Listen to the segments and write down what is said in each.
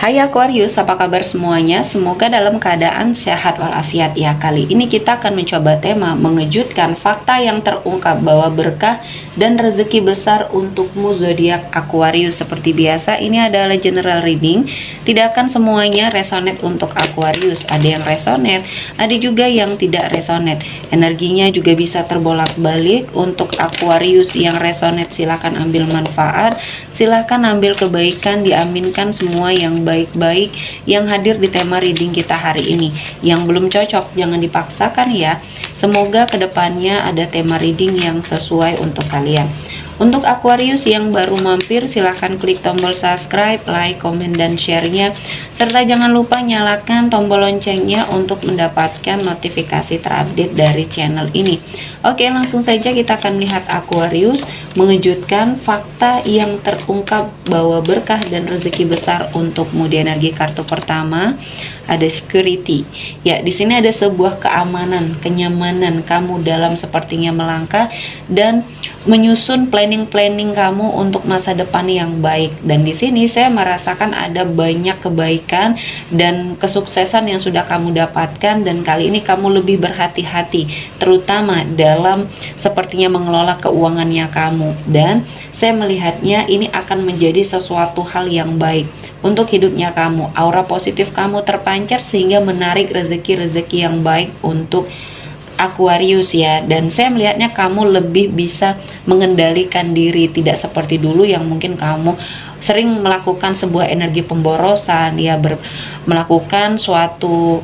Hai Aquarius, apa kabar semuanya? Semoga dalam keadaan sehat walafiat ya. Kali ini kita akan mencoba tema mengejutkan, fakta yang terungkap bahwa berkah dan rezeki besar untukmu zodiak Aquarius. Seperti biasa, ini adalah general reading. Tidak akan semuanya resonate untuk Aquarius. Ada yang resonate, ada juga yang tidak resonate. Energinya juga bisa terbolak-balik. Untuk Aquarius yang resonate silahkan ambil manfaat, silahkan ambil kebaikan, diaminkan semua yang baik-baik yang hadir di tema reading kita hari ini. Yang belum cocok jangan dipaksakan ya. Semoga kedepannya ada tema reading yang sesuai untuk kalian. Untuk Aquarius yang baru mampir, silahkan klik tombol subscribe, like, komen, dan share-nya. Serta jangan lupa nyalakan tombol loncengnya untuk mendapatkan notifikasi terupdate dari channel ini. Oke, langsung saja kita akan melihat Aquarius mengejutkan, fakta yang terungkap bahwa berkah dan rezeki besar untukmu. Di energi kartu pertama ada security. Ya, di sini ada sebuah keamanan, kenyamanan kamu dalam sepertinya melangkah dan menyusun planning kamu untuk masa depan yang baik. Dan di sini saya merasakan ada banyak kebaikan dan kesuksesan yang sudah kamu dapatkan, dan kali ini kamu lebih berhati-hati terutama dalam sepertinya mengelola keuangannya kamu. Dan saya melihatnya ini akan menjadi sesuatu hal yang baik untuk hidupnya kamu. Aura positif kamu terpancar sehingga menarik rezeki-rezeki yang baik untuk Aquarius ya. Dan saya melihatnya kamu lebih bisa mengendalikan diri, tidak seperti dulu yang mungkin kamu sering melakukan sebuah energi pemborosan ya, melakukan suatu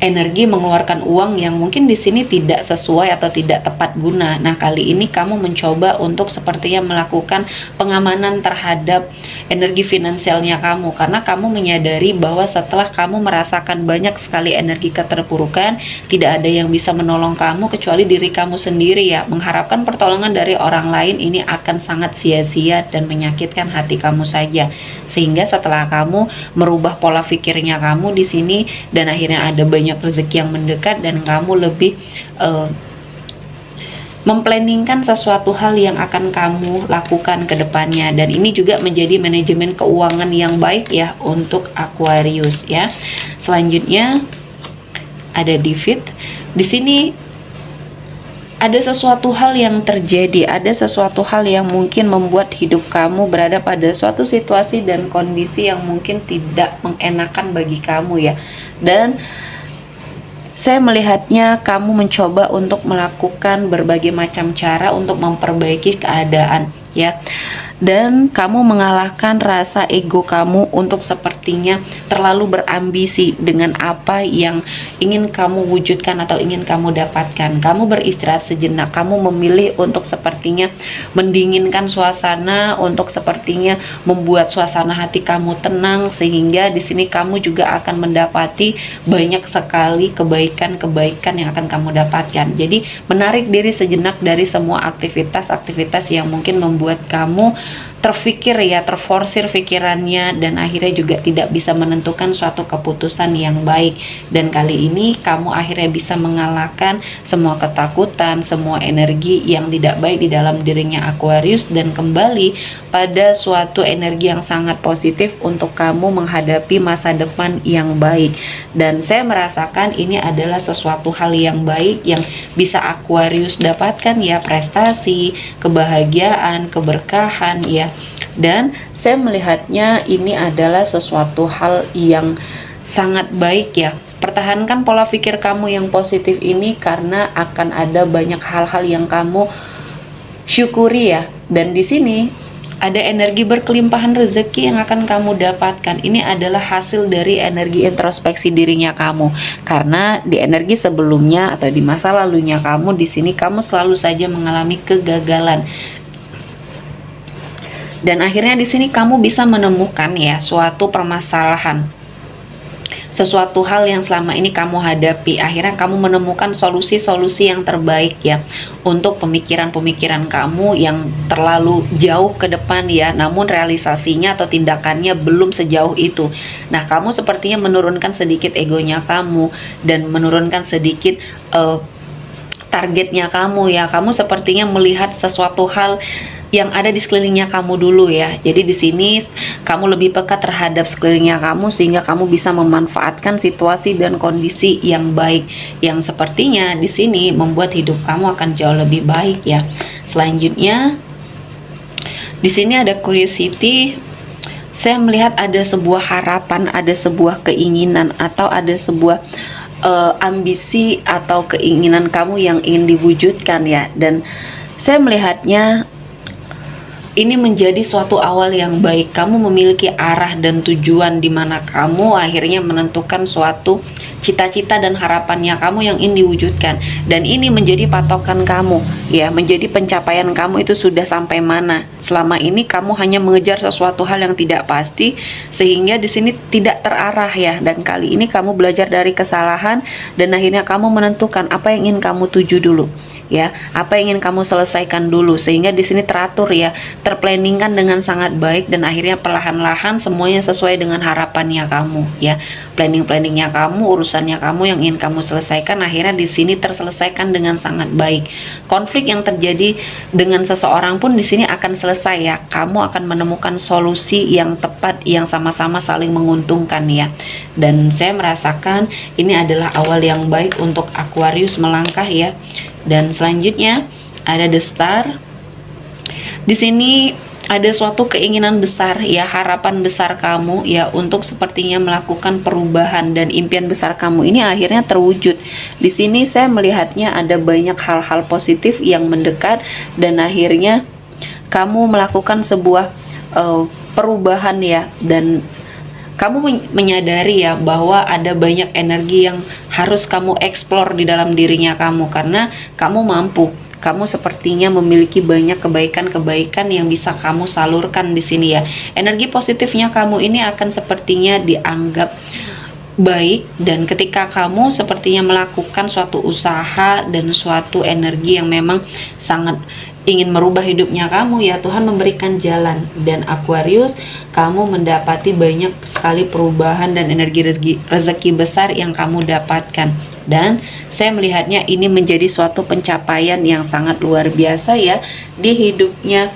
energi mengeluarkan uang yang mungkin di sini tidak sesuai atau tidak tepat guna. Nah, kali ini kamu mencoba untuk sepertinya melakukan pengamanan terhadap energi finansialnya kamu, karena kamu menyadari bahwa setelah kamu merasakan banyak sekali energi keterpurukan, tidak ada yang bisa menolong kamu kecuali diri kamu sendiri ya. Mengharapkan pertolongan dari orang lain ini akan sangat sia-sia dan menyakitkan hati kamu saja. Sehingga setelah kamu merubah pola pikirnya kamu di sini dan akhirnya ada banyak rezeki yang mendekat, dan kamu lebih memplanningkan sesuatu hal yang akan kamu lakukan ke depannya. Dan ini juga menjadi manajemen keuangan yang baik ya untuk Aquarius ya. Selanjutnya ada Divide. Di sini ada sesuatu hal yang terjadi, ada sesuatu hal yang mungkin membuat hidup kamu berada pada suatu situasi dan kondisi yang mungkin tidak mengenakan bagi kamu ya. Dan saya melihatnya kamu mencoba untuk melakukan berbagai macam cara untuk memperbaiki keadaan ya. Dan kamu mengalahkan rasa ego kamu untuk sepertinya terlalu berambisi dengan apa yang ingin kamu wujudkan atau ingin kamu dapatkan. Kamu beristirahat sejenak, kamu memilih untuk sepertinya mendinginkan suasana, untuk sepertinya membuat suasana hati kamu tenang, sehingga di sini kamu juga akan mendapati banyak sekali kebaikan-kebaikan yang akan kamu dapatkan. Jadi menarik diri sejenak dari semua aktivitas-aktivitas yang mungkin membuat kamu terfikir ya, terforsir pikirannya, dan akhirnya juga tidak bisa menentukan suatu keputusan yang baik. Dan kali ini kamu akhirnya bisa mengalahkan semua ketakutan, semua energi yang tidak baik di dalam dirinya Aquarius, dan kembali pada suatu energi yang sangat positif untuk kamu menghadapi masa depan yang baik. Dan saya merasakan ini adalah sesuatu hal yang baik yang bisa Aquarius dapatkan ya, prestasi, kebahagiaan, keberkahan ya. Dan saya melihatnya ini adalah sesuatu hal yang sangat baik ya. Pertahankan pola pikir kamu yang positif ini, karena akan ada banyak hal-hal yang kamu syukuri ya. Dan di sini ada energi berkelimpahan rezeki yang akan kamu dapatkan. Ini adalah hasil dari energi introspeksi dirinya kamu. Karena di energi sebelumnya atau di masa lalunya kamu, di sini kamu selalu saja mengalami kegagalan. Dan akhirnya di sini kamu bisa menemukan ya suatu permasalahan, sesuatu hal yang selama ini kamu hadapi. Akhirnya kamu menemukan solusi-solusi yang terbaik ya untuk pemikiran-pemikiran kamu yang terlalu jauh ke depan ya, namun realisasinya atau tindakannya belum sejauh itu. Nah, kamu sepertinya menurunkan sedikit egonya kamu dan menurunkan sedikit targetnya kamu ya. Kamu sepertinya melihat sesuatu hal yang ada di sekelilingnya kamu dulu ya. Jadi di sini kamu lebih peka terhadap sekelilingnya kamu sehingga kamu bisa memanfaatkan situasi dan kondisi yang baik yang sepertinya di sini membuat hidup kamu akan jauh lebih baik ya. Selanjutnya di sini ada curiosity. Saya melihat ada sebuah harapan, ada sebuah keinginan atau ada sebuah ambisi atau keinginan kamu yang ingin diwujudkan ya. Dan saya melihatnya ini menjadi suatu awal yang baik. Kamu memiliki arah dan tujuan di mana kamu akhirnya menentukan suatu cita-cita dan harapannya kamu yang ingin diwujudkan. Dan ini menjadi patokan kamu, ya, menjadi pencapaian kamu itu sudah sampai mana. Selama ini kamu hanya mengejar sesuatu hal yang tidak pasti, sehingga di sini tidak terarah ya. Dan kali ini kamu belajar dari kesalahan dan akhirnya kamu menentukan apa yang ingin kamu tuju dulu, ya, apa yang ingin kamu selesaikan dulu, sehingga di sini teratur ya, terplanningkan dengan sangat baik dan akhirnya perlahan-lahan semuanya sesuai dengan harapannya kamu ya. Planningnya kamu, urusannya kamu yang ingin kamu selesaikan akhirnya di sini terselesaikan dengan sangat baik. Konflik yang terjadi dengan seseorang pun di sini akan selesai ya. Kamu akan menemukan solusi yang tepat yang sama-sama saling menguntungkan ya. Dan saya merasakan ini adalah awal yang baik untuk Aquarius melangkah ya. Dan selanjutnya ada The Star. Di sini ada suatu keinginan besar ya, harapan besar kamu ya untuk sepertinya melakukan perubahan dan impian besar kamu ini akhirnya terwujud. Di sini saya melihatnya ada banyak hal-hal positif yang mendekat dan akhirnya kamu melakukan sebuah perubahan ya, dan kamu menyadari ya bahwa ada banyak energi yang harus kamu eksplor di dalam dirinya kamu karena kamu mampu. Kamu sepertinya memiliki banyak kebaikan-kebaikan yang bisa kamu salurkan di sini ya. Energi positifnya kamu ini akan sepertinya dianggap baik, dan ketika kamu sepertinya melakukan suatu usaha dan suatu energi yang memang sangat ingin merubah hidupnya kamu ya, Tuhan memberikan jalan. Dan Aquarius, kamu mendapati banyak sekali perubahan dan energi rezeki besar yang kamu dapatkan. Dan saya melihatnya ini menjadi suatu pencapaian yang sangat luar biasa ya di hidupnya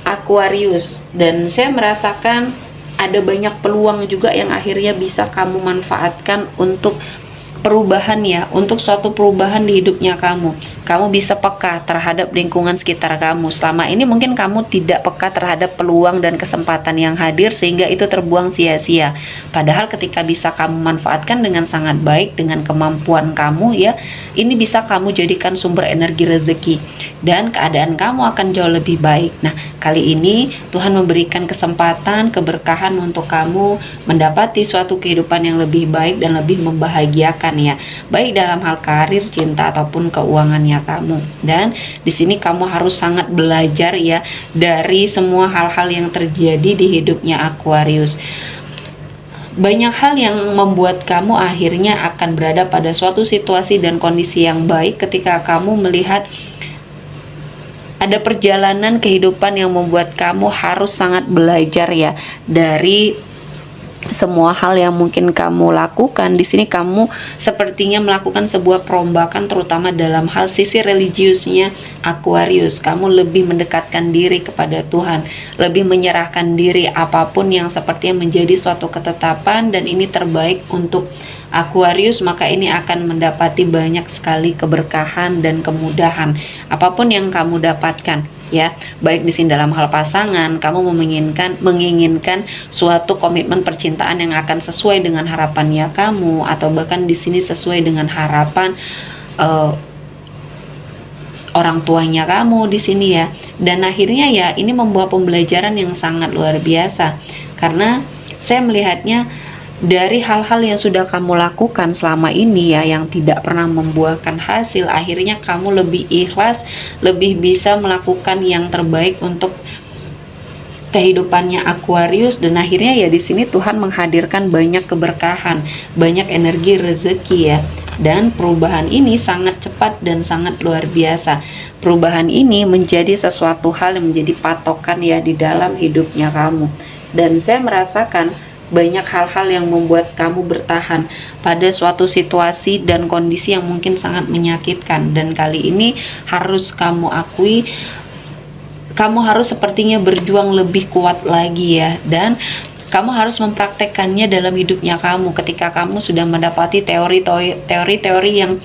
Aquarius. Dan saya merasakan ada banyak peluang juga yang akhirnya bisa kamu manfaatkan untuk perubahan ya, untuk suatu perubahan di hidupnya kamu. Kamu bisa peka terhadap lingkungan sekitar kamu. Selama ini mungkin kamu tidak peka terhadap peluang dan kesempatan yang hadir sehingga itu terbuang sia-sia. Padahal ketika bisa kamu manfaatkan dengan sangat baik dengan kemampuan kamu ya, ini bisa kamu jadikan sumber energi rezeki dan keadaan kamu akan jauh lebih baik. Nah, kali ini Tuhan memberikan kesempatan, keberkahan untuk kamu mendapati suatu kehidupan yang lebih baik dan lebih membahagiakan ya, baik dalam hal karir, cinta ataupun keuangannya kamu. Dan di sini kamu harus sangat belajar ya dari semua hal-hal yang terjadi di hidupnya Aquarius. Banyak hal yang membuat kamu akhirnya akan berada pada suatu situasi dan kondisi yang baik ketika kamu melihat ada perjalanan kehidupan yang membuat kamu harus sangat belajar ya dari semua hal yang mungkin kamu lakukan. Di sini kamu sepertinya melakukan sebuah perombakan terutama dalam hal sisi religiusnya Aquarius. Kamu lebih mendekatkan diri kepada Tuhan, lebih menyerahkan diri apapun yang sepertinya menjadi suatu ketetapan dan ini terbaik untuk Aquarius, maka ini akan mendapati banyak sekali keberkahan dan kemudahan apapun yang kamu dapatkan ya, baik di sini dalam hal pasangan, kamu menginginkan suatu komitmen percintaan yang akan sesuai dengan harapannya kamu, atau bahkan di sini sesuai dengan harapan orang tuanya kamu di sini ya. Dan akhirnya ya ini membawa pembelajaran yang sangat luar biasa karena saya melihatnya dari hal-hal yang sudah kamu lakukan selama ini ya, yang tidak pernah membuahkan hasil, akhirnya kamu lebih ikhlas, lebih bisa melakukan yang terbaik untuk kehidupannya Aquarius. Dan akhirnya ya di sini Tuhan menghadirkan banyak keberkahan, banyak energi rezeki ya. Dan perubahan ini sangat cepat dan sangat luar biasa. Perubahan ini menjadi sesuatu hal yang menjadi patokan ya di dalam hidupnya kamu. Dan saya merasakan banyak hal-hal yang membuat kamu bertahan pada suatu situasi dan kondisi yang mungkin sangat menyakitkan. Dan kali ini harus kamu akui, kamu harus sepertinya berjuang lebih kuat lagi ya, dan kamu harus mempraktekkannya dalam hidupnya kamu ketika kamu sudah mendapati teori-teori yang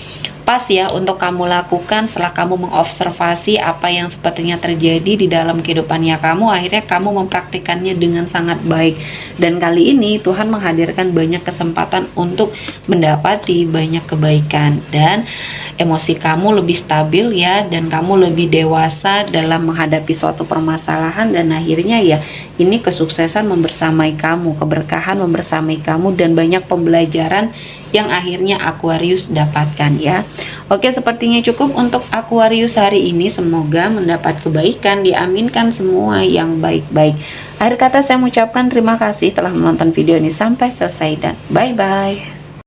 pas ya untuk kamu lakukan. Setelah kamu mengobservasi apa yang sepertinya terjadi di dalam kehidupannya kamu, akhirnya kamu mempraktikkannya dengan sangat baik. Dan kali ini Tuhan menghadirkan banyak kesempatan untuk mendapati banyak kebaikan, dan emosi kamu lebih stabil ya, dan kamu lebih dewasa dalam menghadapi suatu permasalahan, dan akhirnya ya ini kesuksesan membersamai kamu, keberkahan membersamai kamu, dan banyak pembelajaran yang akhirnya Aquarius dapatkan ya. Oke, sepertinya cukup untuk Aquarius hari ini. Semoga mendapat kebaikan, diaminkan semua yang baik-baik. Akhir kata saya mengucapkan terima kasih telah menonton video ini sampai selesai, dan bye-bye.